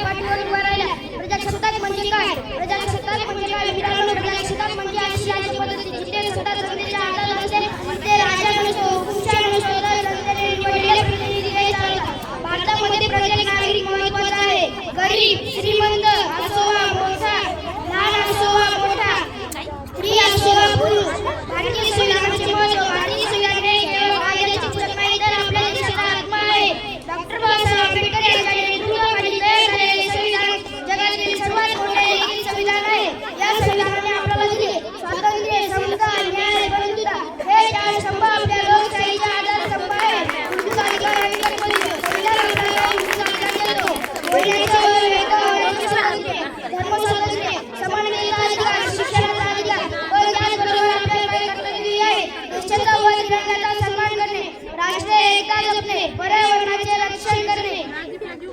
पाठीवर उभा राहिला. प्रजासत्ताक म्हणजे काय? प्रजासत्ताक म्हणजे काय मित्रांनो? प्रजासत्ताक म्हणजे अशी राज्यपद्धती जिथे सत्ता जनतेच्या हातात असते, जिथे राजा नसतो, हुकुमशाह नसतो, तर जनतेने निवडलेले प्रतिनिधी हे चालतात. भारतामध्ये प्रत्येक नागरिक महत्त्वाचा आहे. गरीब श्रीमंत असो वा मोठा, लहान असो वा मोठा, स्त्री असो वा पुरुष, भारतीय संविधानाचे महत्त्व. भारतीय संविधानाने केवळ कायद्याची पुस्तक नाही तर आपल्या देशाचा आत्मा आहे. डॉक्टर बाबासाहेब आंबेडकर यांच्या नेतृत्वाखाली तयार झालेले संविधान जगातील सर्वात मोठे लिखित संविधान आहे. या संविधानाने आपल्याला दिले स्वातंत्र्य, समता, न्याय, बंधुता हे चार स्तंभ आपल्या लोकशाहीचा आधारस्तंभ आहे. मूलभूत अधिकार आणि कर्तव्य. संविधान आपल्याला मूलभूत अधिकार देतो. बोलण्याचा व भेदभावाचे स्वातंत्र्य, धर्म स्वातंत्र्य, समानतेचा अधिकार, शिक्षणाचा अधिकार व त्याचबरोबर आपल्याला काही कर्तव्य आहे. देशाचा व तिरंग्याचा सन्मान करणे, राष्ट्रीय एकता जपणे, पर्यावरणाचे रक्षण करणे.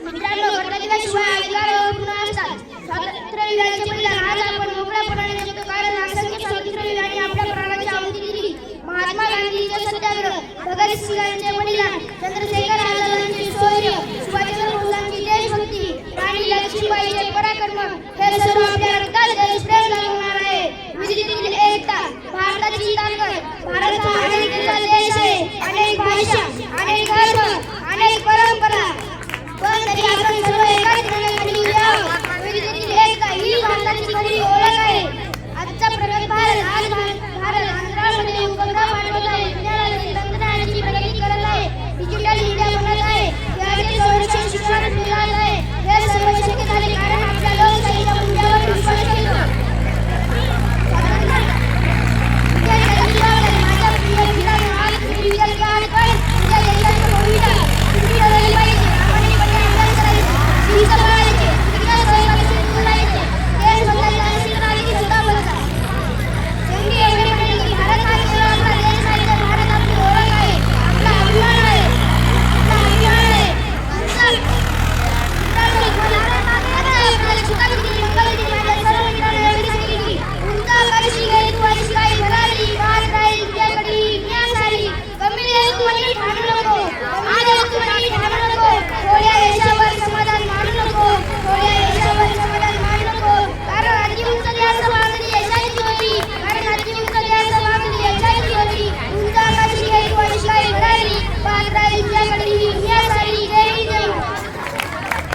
मित्रांनो, कर्तव्याशिवाय अधिकार अपूर्ण असतात. स्वातंत्र्यवीरांचे बलिदान आज आपण मोकळ्यापणाने जगतो कारण असंख्य स्वातंत्र्यवीरांनी आपल्या प्राणाची आहुती दिली. महात्मा गांधींचे सत्याग्रह, भगतसिंगांचे बलिदान, चंद्रशेखर आझादांचे शौर्य, सुभाषचंद्र बोसांची देशभक्ती, राणी लक्ष्मीबाईंचे पराक्रम हे सर्व आपल्या रक्तात देशप्रेम जागवणार आहे. विविधतेतील एकता भारताची ताकद. भारत हा अनेकतेचा देश आहे. अनेक भाषा, अनेक धर्म, अनेक परंपरा